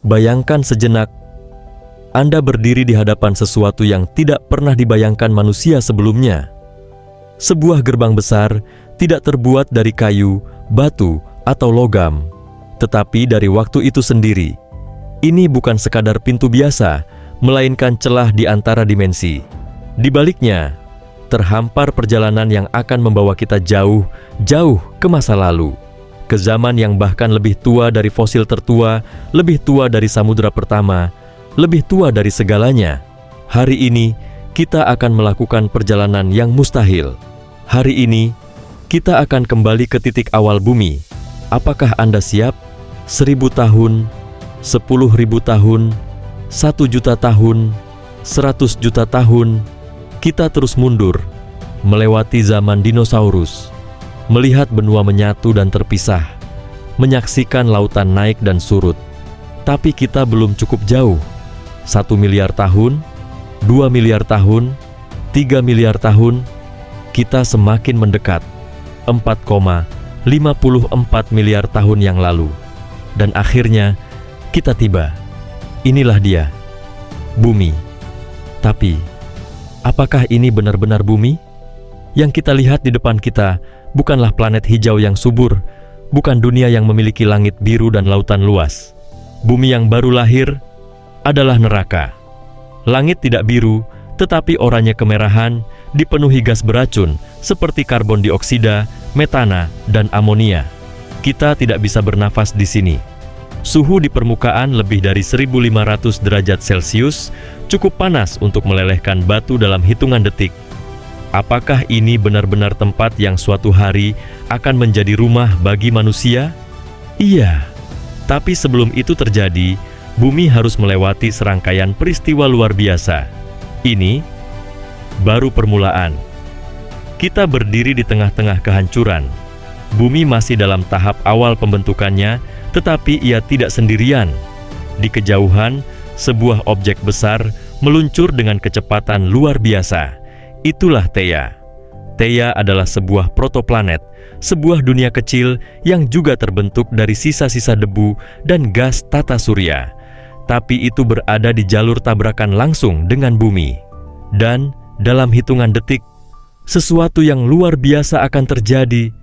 Bayangkan sejenak, Anda berdiri di hadapan sesuatu yang tidak pernah dibayangkan manusia sebelumnya. Sebuah gerbang besar tidak terbuat dari kayu, batu, atau logam, tetapi dari waktu itu sendiri. Ini bukan sekadar pintu biasa, melainkan celah di antara dimensi. Di baliknya, terhampar perjalanan yang akan membawa kita jauh, jauh ke masa lalu. Ke zaman yang bahkan lebih tua dari fosil tertua, lebih tua dari samudera pertama, lebih tua dari segalanya. Hari ini, kita akan melakukan perjalanan yang mustahil. Hari ini, kita akan kembali ke titik awal bumi. Apakah Anda siap? 1000 tahun, 10.000 tahun, 1 juta tahun, 100 juta tahun, kita terus mundur, melewati zaman dinosaurus, melihat benua menyatu dan terpisah, menyaksikan lautan naik dan surut. Tapi kita belum cukup jauh. 1 miliar tahun, 2 miliar tahun, 3 miliar tahun, kita semakin mendekat. 4,54 miliar tahun yang lalu. Dan akhirnya, kita tiba. Inilah dia, bumi. Tapi, apakah ini benar-benar bumi? Yang kita lihat di depan kita bukanlah planet hijau yang subur, bukan dunia yang memiliki langit biru dan lautan luas. Bumi yang baru lahir adalah neraka. Langit tidak biru, tetapi oranye kemerahan, dipenuhi gas beracun seperti karbon dioksida, metana, dan amonia. Kita tidak bisa bernafas di sini. Suhu di permukaan lebih dari 1500 derajat Celcius, cukup panas untuk melelehkan batu dalam hitungan detik. Apakah ini benar-benar tempat yang suatu hari akan menjadi rumah bagi manusia? Iya, tapi sebelum itu terjadi, bumi harus melewati serangkaian peristiwa luar biasa. Ini baru permulaan. Kita berdiri di tengah-tengah kehancuran. Bumi masih dalam tahap awal pembentukannya, tetapi ia tidak sendirian. Di kejauhan, sebuah objek besar meluncur dengan kecepatan luar biasa. Itulah Theia. Theia adalah sebuah protoplanet, sebuah dunia kecil yang juga terbentuk dari sisa-sisa debu dan gas tata surya. Tapi itu berada di jalur tabrakan langsung dengan bumi. Dan dalam hitungan detik, sesuatu yang luar biasa akan terjadi.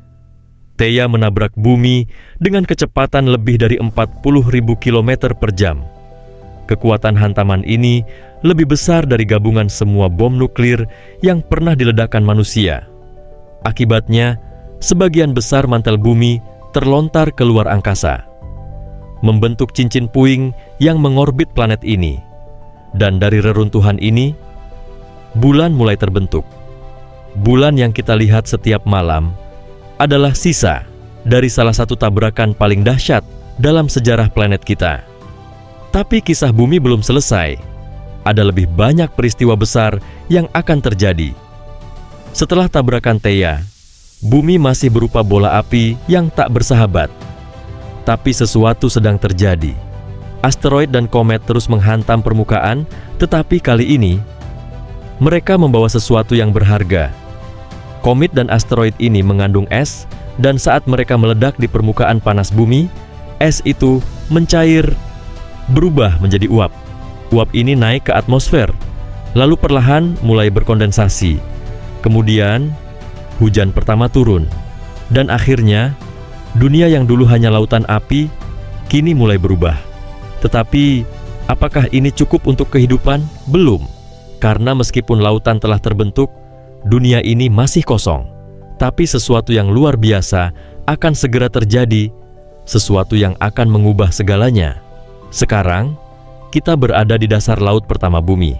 Theia menabrak bumi dengan kecepatan lebih dari 40.000 km per jam. Kekuatan hantaman ini lebih besar dari gabungan semua bom nuklir yang pernah diledakkan manusia. Akibatnya, sebagian besar mantel bumi terlontar keluar angkasa, membentuk cincin puing yang mengorbit planet ini. Dan dari reruntuhan ini, bulan mulai terbentuk. Bulan yang kita lihat setiap malam adalah sisa dari salah satu tabrakan paling dahsyat dalam sejarah planet kita. Tapi kisah bumi belum selesai. Ada lebih banyak peristiwa besar yang akan terjadi. Setelah tabrakan Theia, bumi masih berupa bola api yang tak bersahabat. Tapi sesuatu sedang terjadi. Asteroid dan komet terus menghantam permukaan, tetapi kali ini mereka membawa sesuatu yang berharga. Komet dan asteroid ini mengandung es, dan saat mereka meledak di permukaan panas bumi, es itu mencair, berubah menjadi uap. Uap ini naik ke atmosfer, lalu perlahan mulai berkondensasi. Kemudian, hujan pertama turun, dan akhirnya, dunia yang dulu hanya lautan api, kini mulai berubah. Tetapi, apakah ini cukup untuk kehidupan? Belum, karena meskipun lautan telah terbentuk, dunia ini masih kosong. Tapi sesuatu yang luar biasa akan segera terjadi, sesuatu yang akan mengubah segalanya. Sekarang, kita berada di dasar laut pertama bumi.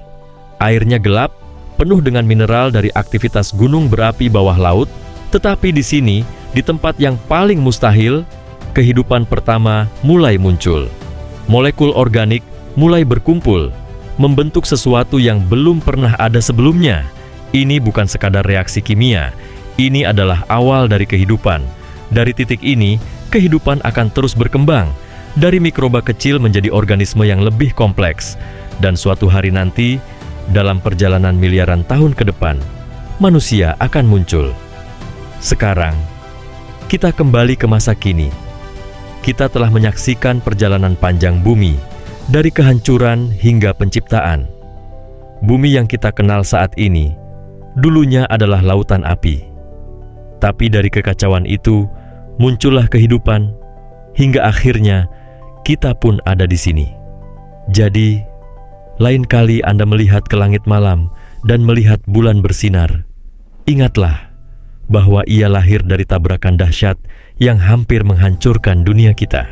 Airnya gelap, penuh dengan mineral dari aktivitas gunung berapi bawah laut, tetapi di sini, di tempat yang paling mustahil, kehidupan pertama mulai muncul. Molekul organik mulai berkumpul, membentuk sesuatu yang belum pernah ada sebelumnya. Ini bukan sekadar reaksi kimia, ini adalah awal dari kehidupan. Dari titik ini, kehidupan akan terus berkembang, dari mikroba kecil menjadi organisme yang lebih kompleks. Dan suatu hari nanti, dalam perjalanan miliaran tahun ke depan, manusia akan muncul. Sekarang, kita kembali ke masa kini. Kita telah menyaksikan perjalanan panjang bumi, Dari kehancuran hingga penciptaan, bumi yang kita kenal saat ini dulunya adalah lautan api. Tapi dari kekacauan itu muncullah kehidupan, hingga akhirnya kita pun ada di sini. Jadi, lain kali Anda melihat ke langit malam dan melihat bulan bersinar, ingatlah bahwa ia lahir dari tabrakan dahsyat yang hampir menghancurkan dunia kita.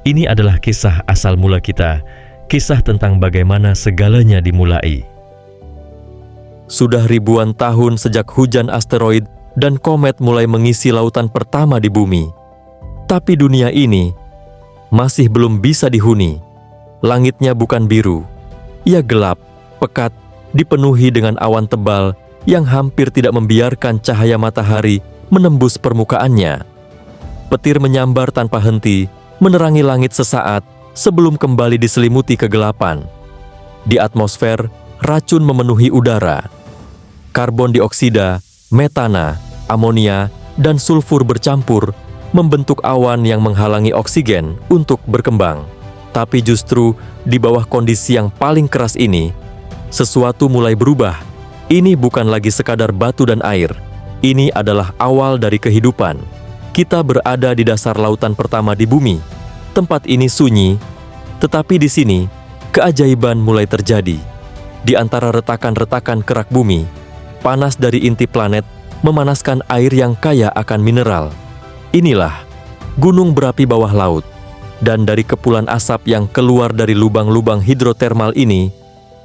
Ini adalah kisah asal mula kita, kisah tentang bagaimana segalanya dimulai. Sudah ribuan tahun sejak hujan asteroid dan komet mulai mengisi lautan pertama di bumi. Tapi dunia ini masih belum bisa dihuni. Langitnya bukan biru, ia gelap, pekat, dipenuhi dengan awan tebal yang hampir tidak membiarkan cahaya matahari menembus permukaannya. Petir menyambar tanpa henti, menerangi langit sesaat sebelum kembali diselimuti kegelapan. Di atmosfer, racun memenuhi udara. Karbon dioksida, metana, amonia, dan sulfur bercampur membentuk awan yang menghalangi oksigen untuk berkembang. Tapi justru di bawah kondisi yang paling keras ini, sesuatu mulai berubah. Ini bukan lagi sekadar batu dan air. Ini adalah awal dari kehidupan. Kita berada di dasar lautan pertama di bumi. Tempat ini sunyi, tetapi di sini keajaiban mulai terjadi. Di antara retakan-retakan kerak bumi, panas dari inti planet memanaskan air yang kaya akan mineral. Inilah gunung berapi bawah laut. Dan dari kepulan asap yang keluar dari lubang-lubang hidrotermal ini,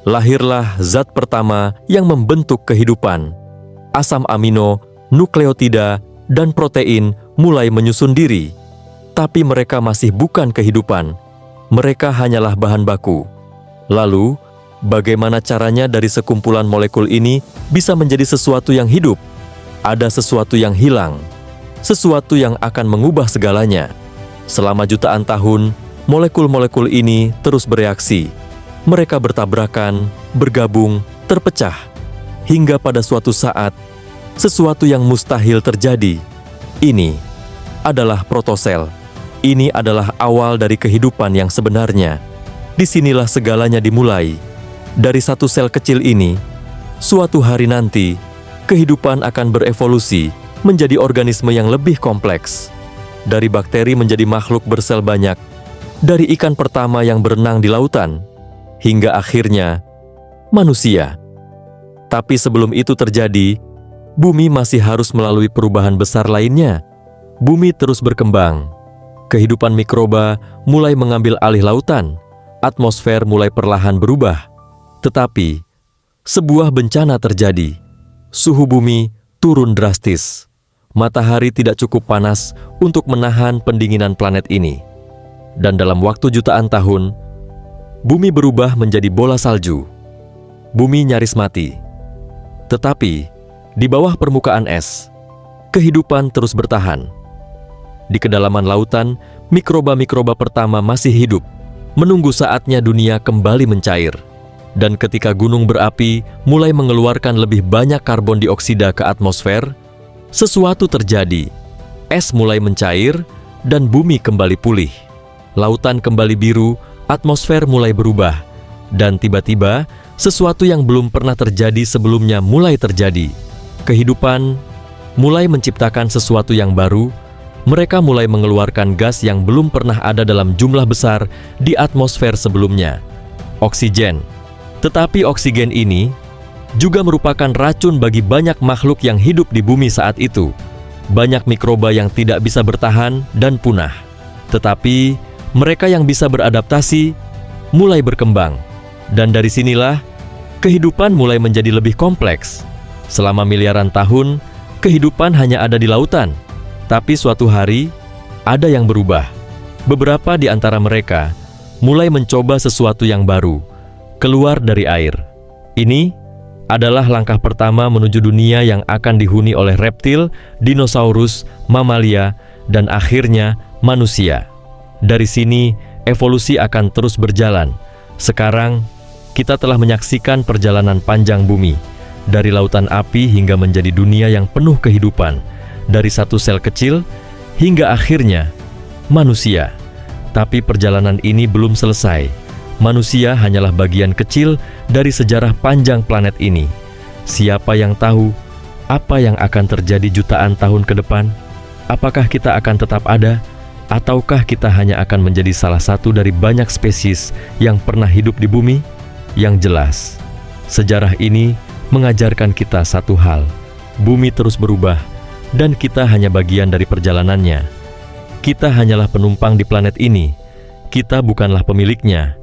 lahirlah zat pertama yang membentuk kehidupan. Asam amino, nukleotida, dan protein mulai menyusun diri. Tapi mereka masih bukan kehidupan. Mereka hanyalah bahan baku. Lalu, bagaimana caranya dari sekumpulan molekul ini bisa menjadi sesuatu yang hidup? Ada sesuatu yang hilang, sesuatu yang akan mengubah segalanya. Selama jutaan tahun, molekul-molekul ini terus bereaksi. Mereka bertabrakan, bergabung, terpecah, hingga pada suatu saat, sesuatu yang mustahil terjadi. Ini adalah protosel. Ini adalah awal dari kehidupan yang sebenarnya. Disinilah segalanya dimulai. Dari satu sel kecil ini, suatu hari nanti, kehidupan akan berevolusi menjadi organisme yang lebih kompleks. Dari bakteri menjadi makhluk bersel banyak, dari ikan pertama yang berenang di lautan, hingga akhirnya manusia. Tapi sebelum itu terjadi, bumi masih harus melalui perubahan besar lainnya. Bumi terus berkembang. Kehidupan mikroba mulai mengambil alih lautan. Atmosfer mulai perlahan berubah. Tetapi, sebuah bencana terjadi. Suhu bumi turun drastis. Matahari tidak cukup panas untuk menahan pendinginan planet ini. Dan dalam waktu jutaan tahun, bumi berubah menjadi bola salju. Bumi nyaris mati. Tetapi, di bawah permukaan es, kehidupan terus bertahan. Di kedalaman lautan, mikroba-mikroba pertama masih hidup, menunggu saatnya dunia kembali mencair. Dan ketika gunung berapi mulai mengeluarkan lebih banyak karbon dioksida ke atmosfer, sesuatu terjadi. Es mulai mencair dan bumi kembali pulih. Lautan kembali biru, atmosfer mulai berubah. Dan tiba-tiba, sesuatu yang belum pernah terjadi sebelumnya mulai terjadi. Kehidupan mulai menciptakan sesuatu yang baru. Mereka mulai mengeluarkan gas yang belum pernah ada dalam jumlah besar di atmosfer sebelumnya, oksigen. Tetapi oksigen ini juga merupakan racun bagi banyak makhluk yang hidup di bumi saat itu. Banyak mikroba yang tidak bisa bertahan dan punah. Tetapi mereka yang bisa beradaptasi mulai berkembang. Dan dari sinilah kehidupan mulai menjadi lebih kompleks. Selama miliaran tahun, kehidupan hanya ada di lautan. Tapi suatu hari, ada yang berubah. Beberapa di antara mereka mulai mencoba sesuatu yang baru, keluar dari air. Ini adalah langkah pertama menuju dunia yang akan dihuni oleh reptil, dinosaurus, mamalia, dan akhirnya manusia. Dari sini, evolusi akan terus berjalan. Sekarang, kita telah menyaksikan perjalanan panjang bumi, dari lautan api hingga menjadi dunia yang penuh kehidupan. Dari satu sel kecil hingga akhirnya manusia. Tapi perjalanan ini belum selesai. Manusia hanyalah bagian kecil dari sejarah panjang planet ini. Siapa yang tahu apa yang akan terjadi jutaan tahun ke depan? Apakah kita akan tetap ada, ataukah kita hanya akan menjadi salah satu dari banyak spesies yang pernah hidup di bumi? Yang jelas, sejarah ini mengajarkan kita satu hal: bumi terus berubah, dan kita hanya bagian dari perjalanannya. Kita hanyalah penumpang di planet ini. Kita bukanlah pemiliknya.